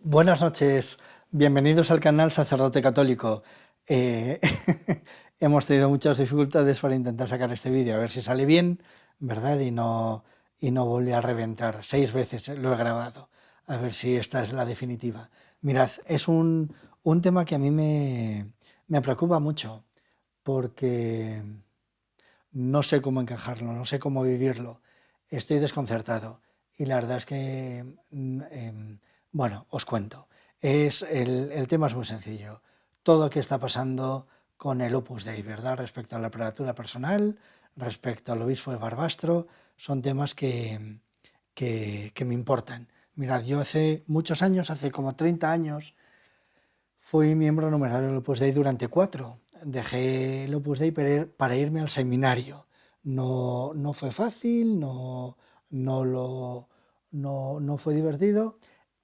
Buenas noches, bienvenidos al canal Sacerdote Católico. Eh, Hemos tenido muchas dificultades para intentar sacar este vídeo, a ver si sale bien, ¿verdad? Y no vuelve a reventar. 6 veces lo he grabado, a ver si esta es la definitiva. Mirad, es un tema que a mí me preocupa mucho, porque no sé cómo encajarlo, no sé cómo vivirlo, estoy desconcertado. Y la verdad es que, bueno, os cuento. El tema es muy sencillo. Todo lo que está pasando con el Opus Dei, ¿verdad? Respecto a la prelatura personal, respecto al obispo de Barbastro, son temas que me importan. Mirad, yo hace muchos años, hace como 30 años, fui miembro numerario del Opus Dei durante 4. Dejé el Opus Dei para irme al seminario. No fue fácil, no, lo, no fue divertido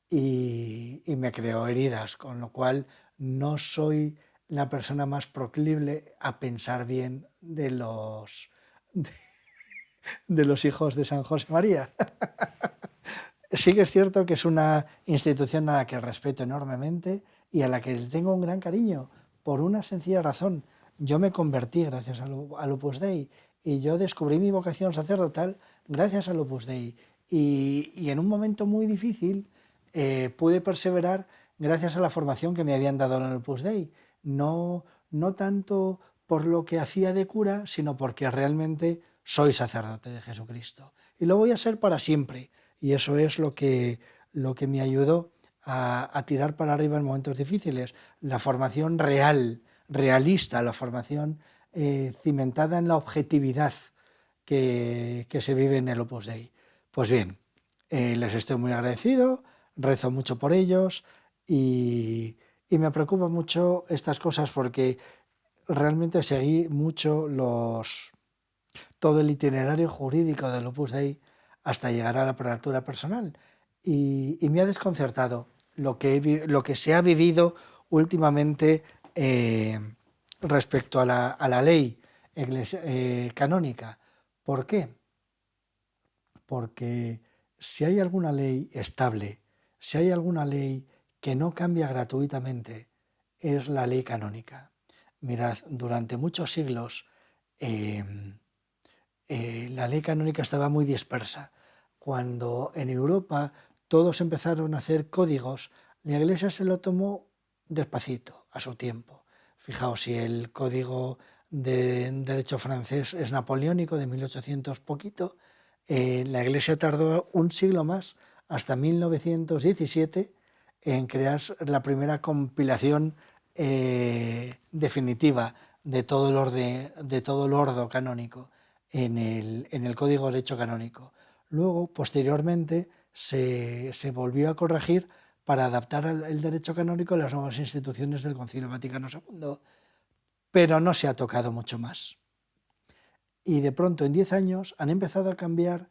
y me creó heridas, con lo cual no soy la persona más proclive a pensar bien de los hijos de San José María. Sí que es cierto que es una institución a la que respeto enormemente y a la que tengo un gran cariño, por una sencilla razón. Yo me convertí gracias al Opus Dei y yo descubrí mi vocación sacerdotal gracias al Opus Dei. Y en un momento muy difícil pude perseverar gracias a la formación que me habían dado en el Opus Dei. No tanto por lo que hacía de cura, sino porque realmente soy sacerdote de Jesucristo. Y lo voy a ser para siempre. Y eso es lo que me ayudó a tirar para arriba en momentos difíciles. La formación real, realista, la formación cimentada en la objetividad que se vive en el Opus Dei. Pues bien, les estoy muy agradecido, rezo mucho por ellos y me preocupa mucho estas cosas porque realmente seguí mucho todo el itinerario jurídico del Opus Dei hasta llegar a la prelatura personal. Y me ha desconcertado lo que se ha vivido últimamente respecto a la ley canónica. ¿Por qué? Porque si hay alguna ley estable, si hay alguna ley que no cambia gratuitamente, es la ley canónica. Mirad, durante muchos siglos eh, la ley canónica estaba muy dispersa. Cuando en Europa todos empezaron a hacer códigos, la Iglesia se lo tomó despacito, a su tiempo. Fijaos, si el código de derecho francés es napoleónico, de 1800 poquito, la Iglesia tardó un siglo más, hasta 1917, en crear la primera compilación definitiva de todo el ordo canónico en el Código de Derecho Canónico. Luego, posteriormente, se volvió a corregir para adaptar el derecho canónico a las nuevas instituciones del Concilio Vaticano II, pero no se ha tocado mucho más. Y de pronto, en 10 años, han empezado a cambiar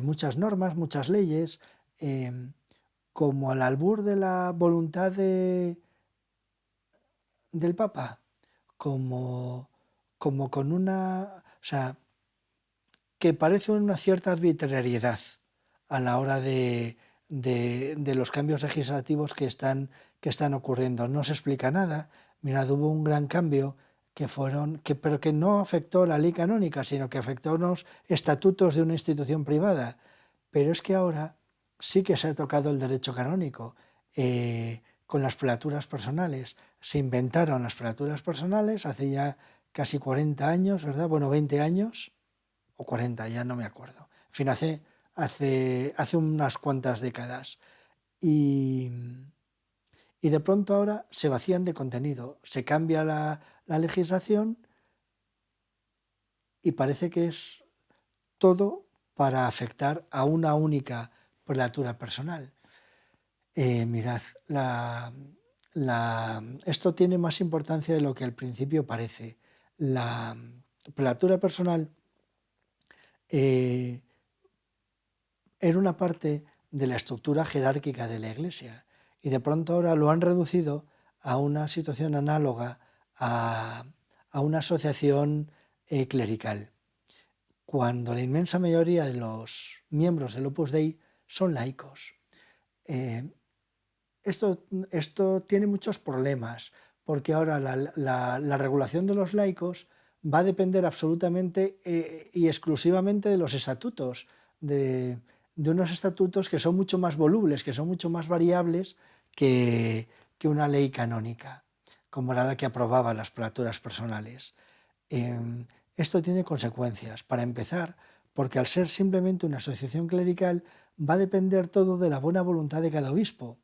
muchas normas, muchas leyes, eh, como al albur de la voluntad del Papa, como con una... O sea, que parece una cierta arbitrariedad a la hora de los cambios legislativos que están ocurriendo. No se explica nada. Mirad, hubo un gran cambio pero que no afectó la ley canónica, sino que afectó a unos estatutos de una institución privada. Pero es que ahora sí que se ha tocado el derecho canónico con las prelaturas personales. Se inventaron las prelaturas personales hace ya casi 40 años, ¿verdad? Bueno, 20 años o 40, ya no me acuerdo. En fin, hace unas cuantas décadas. Y, y de pronto ahora se vacían de contenido, se cambia la legislación y parece que es todo para afectar a una única prelatura personal. Mirad, esto tiene más importancia de lo que al principio parece. La prelatura personal eh, era una parte de la estructura jerárquica de la Iglesia y de pronto ahora lo han reducido a una situación análoga a una asociación clerical, cuando la inmensa mayoría de los miembros del Opus Dei son laicos. esto tiene muchos problemas, porque ahora la regulación de los laicos va a depender absolutamente y exclusivamente de los estatutos, de unos estatutos que son mucho más volubles, que son mucho más variables que una ley canónica, como era la que aprobaba las prelaturas personales. Esto tiene consecuencias. Para empezar, porque al ser simplemente una asociación clerical, va a depender todo de la buena voluntad de cada obispo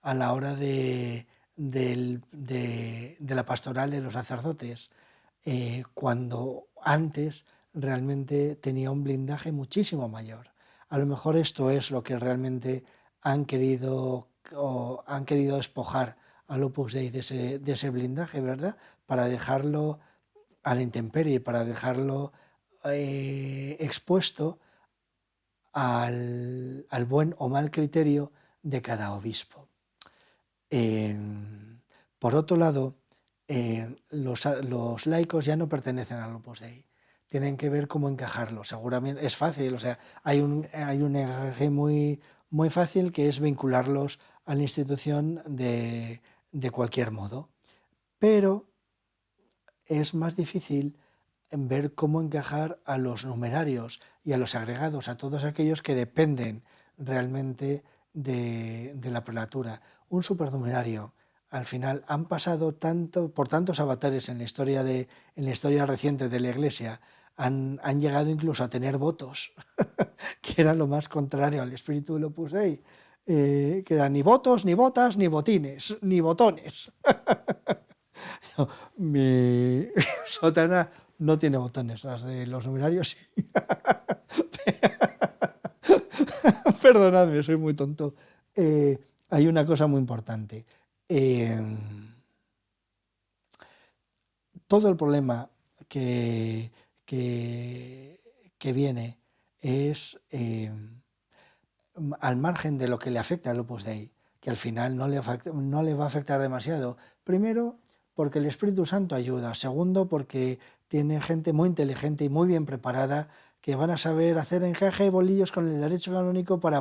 a la hora de la pastoral de los sacerdotes, cuando antes realmente tenía un blindaje muchísimo mayor. A lo mejor esto es lo que realmente han querido despojar al Opus Dei de ese blindaje, ¿verdad? Para dejarlo a la intemperie, para dejarlo expuesto al buen o mal criterio de cada obispo. Por otro lado, los laicos ya no pertenecen al Opus Dei. Tienen que ver cómo encajarlo. Seguramente es fácil, o sea, hay un encaje muy fácil, que es vincularlos a la institución de cualquier modo. Pero es más difícil en ver cómo encajar a los numerarios y a los agregados, a todos aquellos que dependen realmente de la prelatura. Un supernumerario, al final, han pasado por tantos avatares en la historia reciente de la Iglesia, han llegado incluso a tener votos, que era lo más contrario al espíritu del Opus Dei, que eran ni votos, ni botas, ni botines, ni botones. Mi sotana no tiene botones, las de los numerarios sí. Perdonadme, soy muy tonto. Hay una cosa muy importante. Todo el problema que viene es, al margen de lo que le afecta al Opus Dei, que al final no le va a afectar demasiado. Primero, porque el Espíritu Santo ayuda. Segundo, porque tiene gente muy inteligente y muy bien preparada, que van a saber hacer encaje y bolillos con el derecho canónico para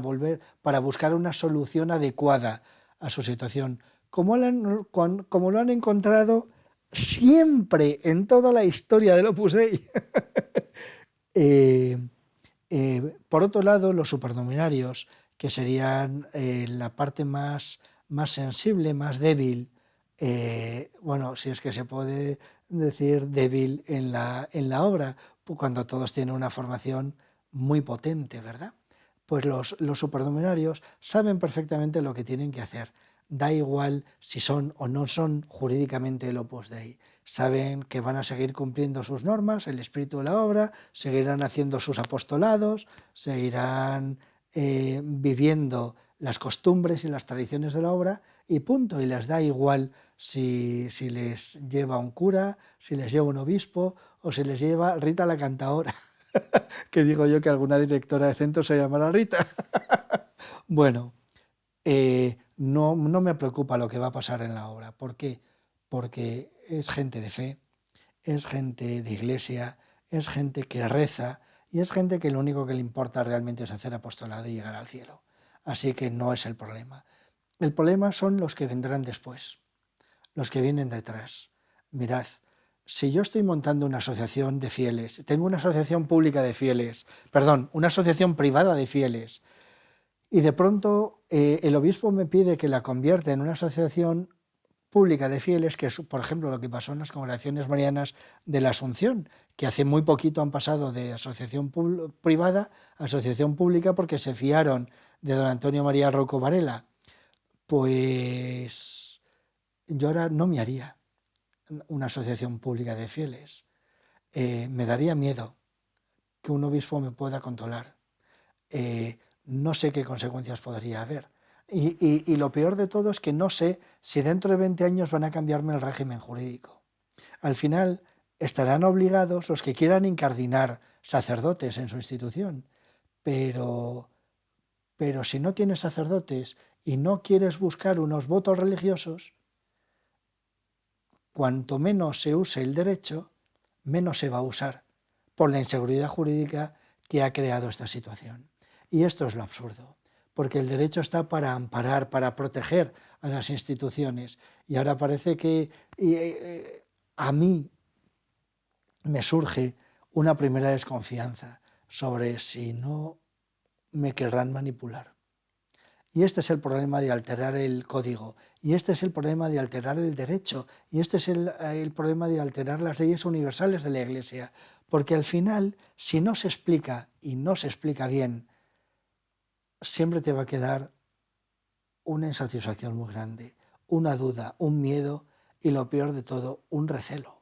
buscar una solución adecuada a su situación, como lo han encontrado siempre en toda la historia del Opus Dei. Por otro lado, los supernumerarios, que serían la parte más sensible, más débil, bueno, si es que se puede decir débil en la obra, cuando todos tienen una formación muy potente, ¿verdad? Pues los supernumerarios saben perfectamente lo que tienen que hacer. Da igual si son o no son jurídicamente el Opus Dei. Saben que van a seguir cumpliendo sus normas, el espíritu de la obra, seguirán haciendo sus apostolados, seguirán viviendo las costumbres y las tradiciones de la obra, y punto. Y les da igual si les lleva un cura, si les lleva un obispo o si les lleva Rita la cantaora. Que digo yo que alguna directora de centro se llamará Rita. Bueno, no me preocupa lo que va a pasar en la obra. ¿Por qué? Porque es gente de fe, es gente de iglesia, es gente que reza y es gente que lo único que le importa realmente es hacer apostolado y llegar al cielo. Así que no es el problema. El problema son los que vendrán después, los que vienen detrás. Mirad, si yo estoy montando una asociación de fieles, tengo una asociación pública de fieles, perdón, una asociación privada de fieles, y de pronto el obispo me pide que la convierta en una asociación pública de fieles, que es, por ejemplo, lo que pasó en las congregaciones marianas de la Asunción, que hace muy poquito han pasado de asociación privada a asociación pública porque se fiaron de don Antonio María Rocco Varela. Pues yo ahora no me haría una asociación pública de fieles. Me daría miedo que un obispo me pueda controlar. No sé qué consecuencias podría haber. Y lo peor de todo es que no sé si dentro de 20 años van a cambiarme el régimen jurídico. Al final estarán obligados los que quieran incardinar sacerdotes en su institución, pero si no tienes sacerdotes y no quieres buscar unos votos religiosos, cuanto menos se use el derecho, menos se va a usar, por la inseguridad jurídica que ha creado esta situación. Y esto es lo absurdo, porque el derecho está para amparar, para proteger a las instituciones. Y ahora parece que a mí me surge una primera desconfianza sobre si no me querrán manipular. Y este es el problema de alterar el código, y este es el problema de alterar el derecho, y este es el problema de alterar las leyes universales de la Iglesia, porque al final, si no se explica y no se explica bien, siempre te va a quedar una insatisfacción muy grande, una duda, un miedo y lo peor de todo, un recelo.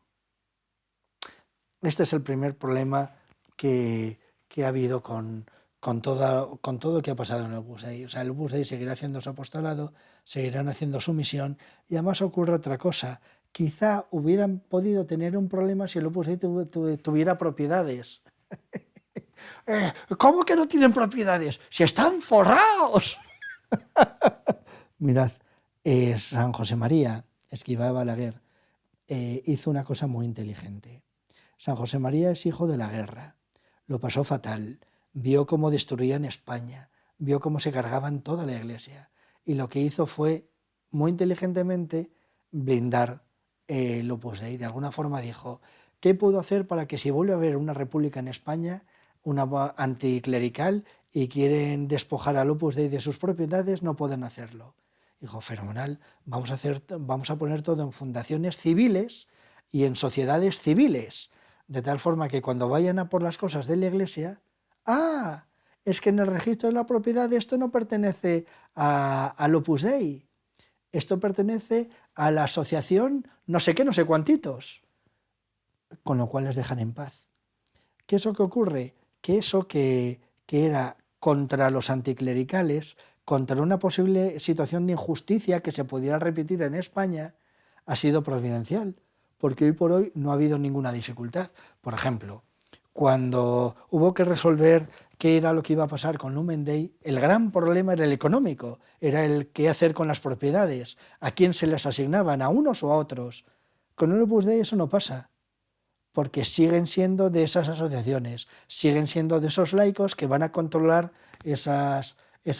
Este es el primer problema que ha habido con todo lo que ha pasado en el Opus Dei. O sea, el Opus Dei seguirá haciendo su apostolado, seguirán haciendo su misión, y además ocurre otra cosa. Quizá hubieran podido tener un problema si el Opus Dei tuviera propiedades. ¿Cómo que no tienen propiedades? ¡Si están forrados! Mirad, San José María Escrivá de Balaguer hizo una cosa muy inteligente. San José María es hijo de la guerra, lo pasó fatal, vio cómo destruían España, vio cómo se cargaban toda la Iglesia, y lo que hizo fue, muy inteligentemente, blindar el Opus Dei. De alguna forma dijo, ¿qué puedo hacer para que si vuelve a haber una república en España, una anticlerical, y quieren despojar al Opus Dei de sus propiedades, no pueden hacerlo? Dijo, fenomenal, vamos a poner todo en fundaciones civiles y en sociedades civiles, de tal forma que cuando vayan a por las cosas de la Iglesia, es que en el registro de la propiedad esto no pertenece al Opus Dei, esto pertenece a la asociación no sé qué, no sé cuantitos, con lo cual les dejan en paz. ¿Qué es lo que ocurre? Que eso que era contra los anticlericales, contra una posible situación de injusticia que se pudiera repetir en España, ha sido providencial, porque hoy por hoy no ha habido ninguna dificultad. Por ejemplo, cuando hubo que resolver qué era lo que iba a pasar con Lumen Dei, el gran problema era el económico, era el qué hacer con las propiedades, a quién se les asignaban, a unos o a otros. Con el Opus Dei eso no pasa, porque siguen siendo de esas asociaciones, siguen siendo de esos laicos que van a controlar esas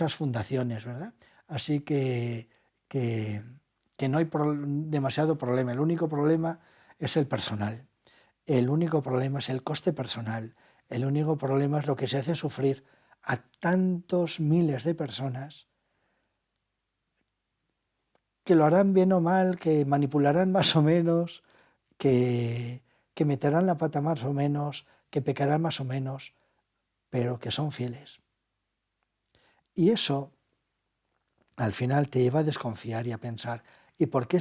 fundaciones, ¿verdad? Así que no hay demasiado problema. El único problema es el personal. El único problema es el coste personal. El único problema es lo que se hace sufrir a tantos miles de personas que lo harán bien o mal, que manipularán más o menos, que meterán la pata más o menos, que pecarán más o menos, pero que son fieles. Y eso al final te lleva a desconfiar y a pensar, ¿y por qué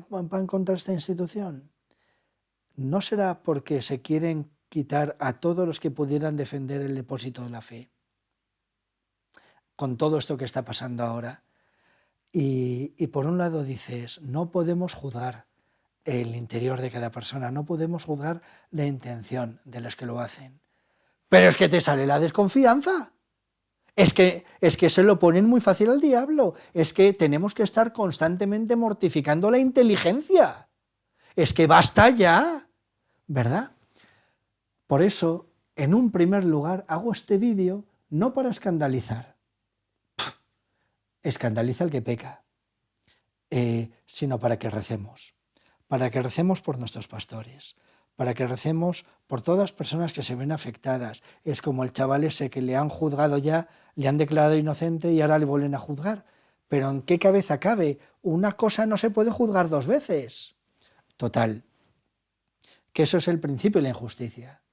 van contra esta institución? ¿No será porque se quieren quitar a todos los que pudieran defender el depósito de la fe? Con todo esto que está pasando ahora. Y por un lado dices, no podemos juzgar el interior de cada persona, no podemos juzgar la intención de los que lo hacen. Pero es que te sale la desconfianza. Es que se lo ponen muy fácil al diablo. Es que tenemos que estar constantemente mortificando la inteligencia. Es que basta ya, ¿verdad? Por eso, en un primer lugar, hago este vídeo no para escandalizar. Escandaliza el que peca, sino para que recemos por nuestros pastores, para que recemos por todas las personas que se ven afectadas. Es como el chaval ese que le han juzgado ya, le han declarado inocente y ahora le vuelven a juzgar. Pero ¿en qué cabeza cabe? Una cosa no se puede juzgar dos veces. Total, que eso es el principio de la injusticia,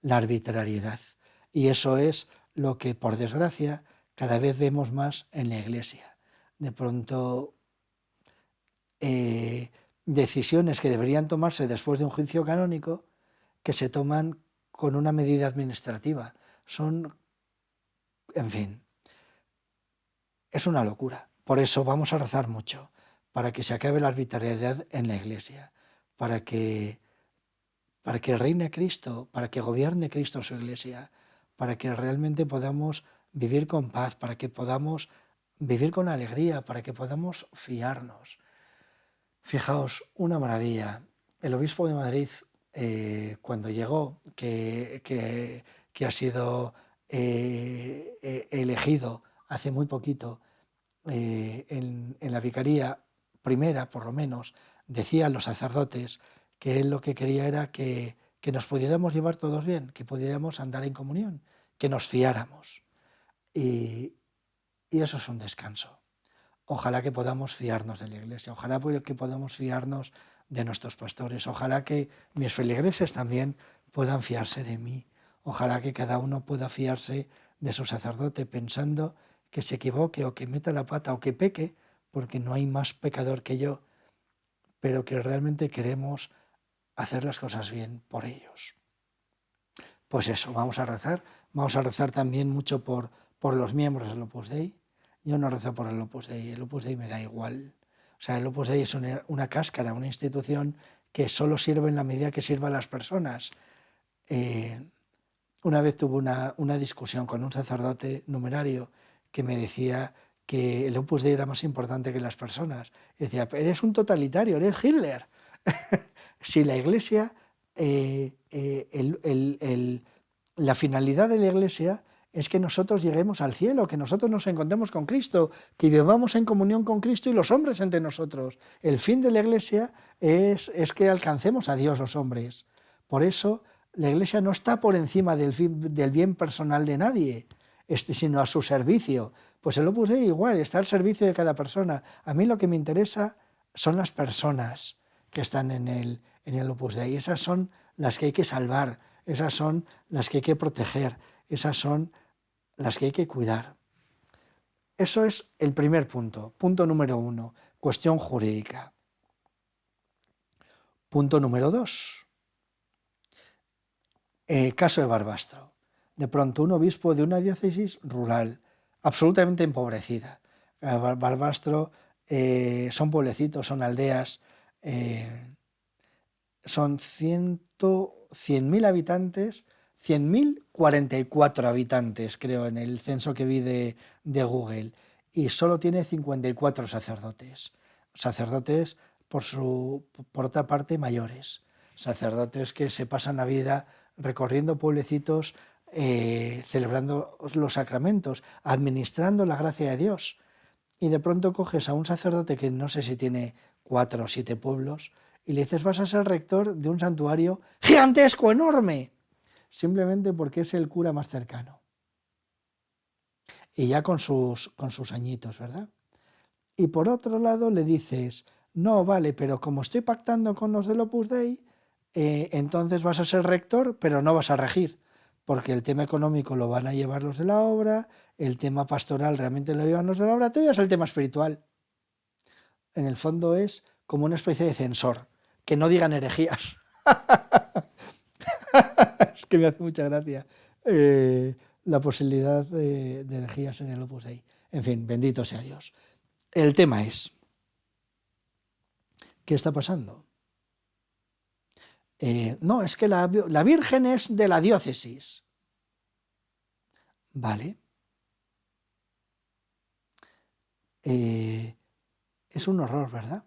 la arbitrariedad. Y eso es lo que, por desgracia, cada vez vemos más en la Iglesia. De pronto, decisiones que deberían tomarse después de un juicio canónico que se toman con una medida administrativa. En fin, es una locura. Por eso vamos a rezar mucho, para que se acabe la arbitrariedad en la Iglesia, para que reine Cristo, para que gobierne Cristo su Iglesia, para que realmente podamos vivir con paz, para que podamos vivir con alegría, para que podamos fiarnos. Fijaos, una maravilla. El obispo de Madrid, cuando llegó, que ha sido elegido hace muy poquito, en la vicaría primera, por lo menos, decía a los sacerdotes que él lo que quería era que nos pudiéramos llevar todos bien, que pudiéramos andar en comunión, que nos fiáramos. Y eso es un descanso. Ojalá que podamos fiarnos de la Iglesia, ojalá que podamos fiarnos de nuestros pastores, ojalá que mis feligreses también puedan fiarse de mí, ojalá que cada uno pueda fiarse de su sacerdote pensando que se equivoque o que meta la pata o que peque, porque no hay más pecador que yo, pero que realmente queremos hacer las cosas bien por ellos. Pues eso, vamos a rezar también mucho por los miembros del Opus Dei. Yo no rezo por el Opus Dei me da igual. O sea, el Opus Dei es una cáscara, una institución que solo sirve en la medida que sirva a las personas. Una vez tuve una discusión con un sacerdote numerario que me decía que el Opus Dei era más importante que las personas. Y decía, eres un totalitario, eres Hitler. Si la Iglesia, la finalidad de la Iglesia es que nosotros lleguemos al cielo, que nosotros nos encontremos con Cristo, que vivamos en comunión con Cristo y los hombres entre nosotros. El fin de la Iglesia es que alcancemos a Dios los hombres. Por eso la Iglesia no está por encima del bien personal de nadie, sino a su servicio. Pues el Opus Dei igual, está al servicio de cada persona. A mí lo que me interesa son las personas que están en el Opus Dei. Esas son las que hay que salvar, esas son las que hay que proteger, esas son las que hay que cuidar. Eso es el primer punto. Punto número 1, cuestión jurídica. Punto número 2, caso de Barbastro. De pronto un obispo de una diócesis rural, absolutamente empobrecida. Barbastro son pueblecitos, son aldeas, son 100.000 habitantes, 100.044 habitantes, creo, en el censo que vi de Google, y solo tiene 54 sacerdotes. Sacerdotes, por otra parte, mayores. Sacerdotes que se pasan la vida recorriendo pueblecitos, celebrando los sacramentos, administrando la gracia de Dios. Y de pronto coges a un sacerdote que no sé si tiene 4 o 7 pueblos y le dices, vas a ser rector de un santuario gigantesco, enorme, simplemente porque es el cura más cercano. Y ya con sus añitos, ¿verdad? Y por otro lado le dices, no, vale, pero como estoy pactando con los del Opus Dei, entonces vas a ser rector, pero no vas a regir, porque el tema económico lo van a llevar los de la obra, el tema pastoral realmente lo llevan los de la obra, todo es el tema espiritual. En el fondo es como una especie de censor, que no digan herejías. Es que me hace mucha gracia la posibilidad de herejías en el Opus Dei. En fin, bendito sea Dios. El tema es, ¿qué está pasando? No, es que la Virgen es de la diócesis. Vale. Es un horror, ¿verdad?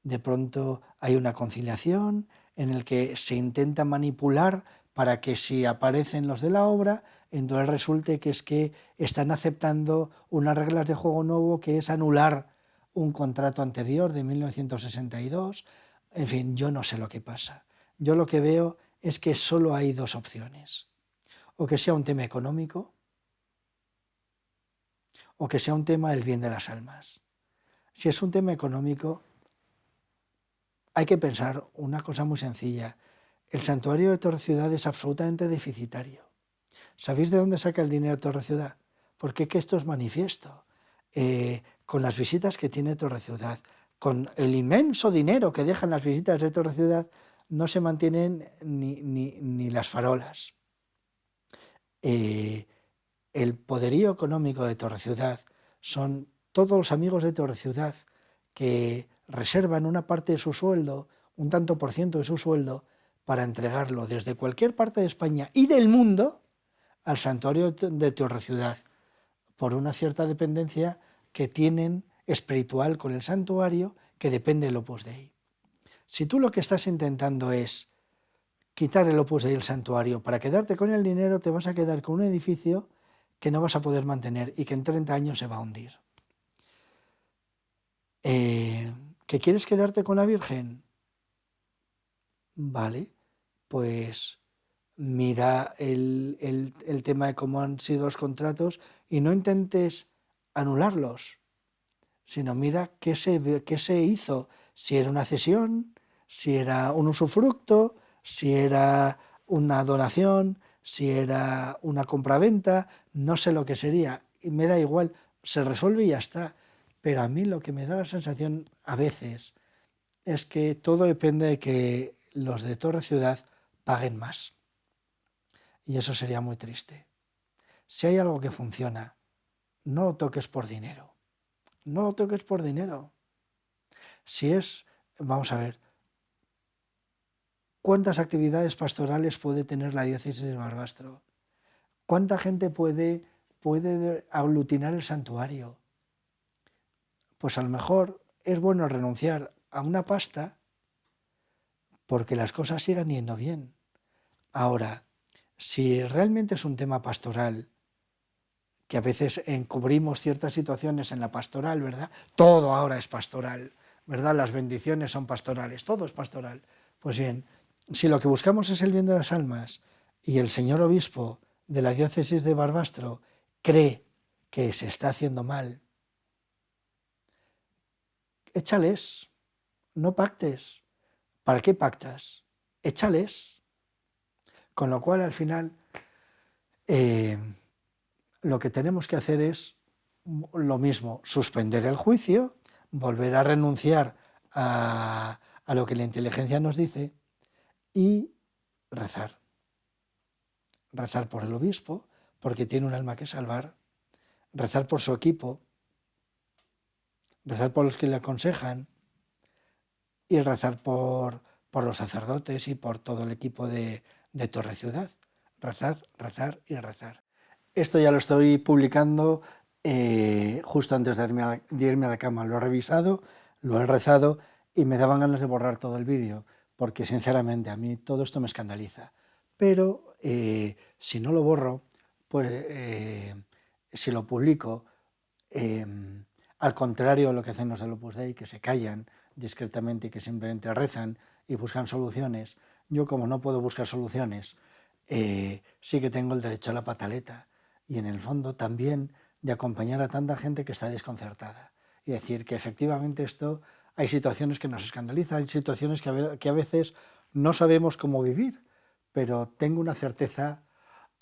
De pronto hay una conciliación en el que se intenta manipular para que si aparecen los de la obra, entonces resulte que es que están aceptando unas reglas de juego nuevo, que es anular un contrato anterior de 1962. En fin, yo no sé lo que pasa. Yo lo que veo es que solo hay dos opciones. O que sea un tema económico, o que sea un tema del bien de las almas. Si es un tema económico, hay que pensar una cosa muy sencilla. El santuario de Torre Ciudad es absolutamente deficitario. ¿Sabéis de dónde saca el dinero Torre Ciudad? Porque que esto es manifiesto. Con las visitas que tiene Torre Ciudad, con el inmenso dinero que dejan las visitas de Torre Ciudad, no se mantienen ni las farolas. El poderío económico de Torre Ciudad son todos los amigos de Torre Ciudad que reservan una parte de su sueldo, un tanto por ciento de su sueldo, para entregarlo desde cualquier parte de España y del mundo al santuario de Torre Ciudad, por una cierta dependencia que tienen espiritual con el santuario, que depende del Opus Dei. Si tú lo que estás intentando es quitar el Opus Dei del santuario para quedarte con el dinero, te vas a quedar con un edificio que no vas a poder mantener y que en 30 años se va a hundir. ¿Que quieres quedarte con la Virgen? Vale, pues mira el tema de cómo han sido los contratos y no intentes anularlos, sino mira qué se hizo, si era una cesión, si era un usufructo, si era una donación, si era una compraventa, no sé lo que sería, y me da igual, se resuelve y ya está. Pero a mí lo que me da la sensación a veces es que todo depende de que los de Torre Ciudad paguen más. Y eso sería muy triste. Si hay algo que funciona, no lo toques por dinero. No lo toques por dinero. Si es, vamos a ver, ¿cuántas actividades pastorales puede tener la diócesis de Barbastro? ¿Cuánta gente puede aglutinar el santuario? Pues a lo mejor es bueno renunciar a una pasta porque las cosas sigan yendo bien. Ahora, si realmente es un tema pastoral, que a veces encubrimos ciertas situaciones en la pastoral, ¿verdad? Todo ahora es pastoral, ¿verdad? Las bendiciones son pastorales, todo es pastoral. Pues bien, si lo que buscamos es el bien de las almas y el señor obispo de la diócesis de Barbastro cree que se está haciendo mal, échales, no pactes. ¿Para qué pactas? Échales. Con lo cual, al final, lo que tenemos que hacer es lo mismo, suspender el juicio, volver a renunciar a lo que la inteligencia nos dice y rezar. Rezar por el obispo, porque tiene un alma que salvar, rezar por su equipo, rezar por los que le aconsejan y rezar por los sacerdotes y por todo el equipo de Torre Ciudad. Rezar, rezar y rezar. Esto ya lo estoy publicando justo antes de irme a la cama. Lo he revisado, lo he rezado y me daban ganas de borrar todo el vídeo, porque sinceramente a mí todo esto me escandaliza. Pero si no lo borro, pues si lo publico, al contrario de lo que hacen los del Opus Dei, que se callan discretamente y que simplemente rezan y buscan soluciones, yo como no puedo buscar soluciones, sí que tengo el derecho a la pataleta y en el fondo también de acompañar a tanta gente que está desconcertada y decir que efectivamente esto, hay situaciones que nos escandalizan, hay situaciones que a veces no sabemos cómo vivir, pero tengo una certeza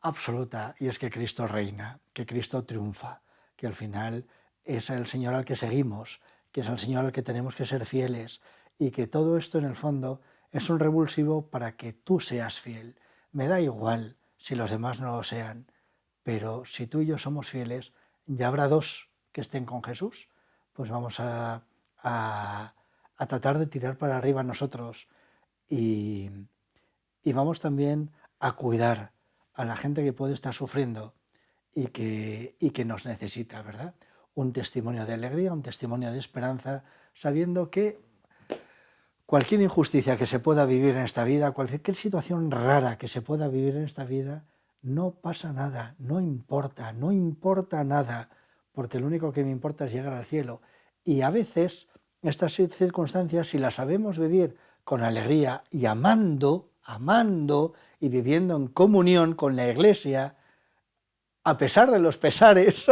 absoluta y es que Cristo reina, que Cristo triunfa, que al final es el Señor al que seguimos, que es el Señor al que tenemos que ser fieles y que todo esto en el fondo es un revulsivo para que tú seas fiel. Me da igual si los demás no lo sean, pero si tú y yo somos fieles, ya habrá dos que estén con Jesús, pues vamos a tratar de tirar para arriba nosotros y vamos también a cuidar a la gente que puede estar sufriendo y que nos necesita, ¿verdad? Un testimonio de alegría, un testimonio de esperanza, sabiendo que cualquier injusticia que se pueda vivir en esta vida, cualquier situación rara que se pueda vivir en esta vida, no pasa nada, no importa nada, porque lo único que me importa es llegar al cielo. Y a veces estas circunstancias, si las sabemos vivir con alegría y amando y viviendo en comunión con la Iglesia, a pesar de los pesares,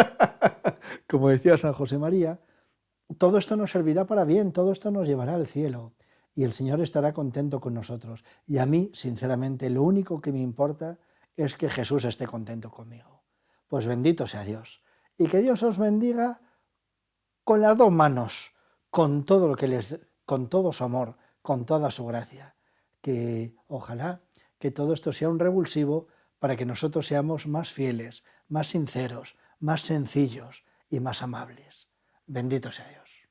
como decía San José María, todo esto nos servirá para bien, todo esto nos llevará al cielo y el Señor estará contento con nosotros. Y a mí, sinceramente, lo único que me importa es que Jesús esté contento conmigo. Pues bendito sea Dios. Y que Dios os bendiga con las dos manos, con todo lo que con todo su amor, con toda su gracia. Que ojalá que todo esto sea un revulsivo para que nosotros seamos más fieles, más sinceros, más sencillos y más amables. Bendito sea Dios.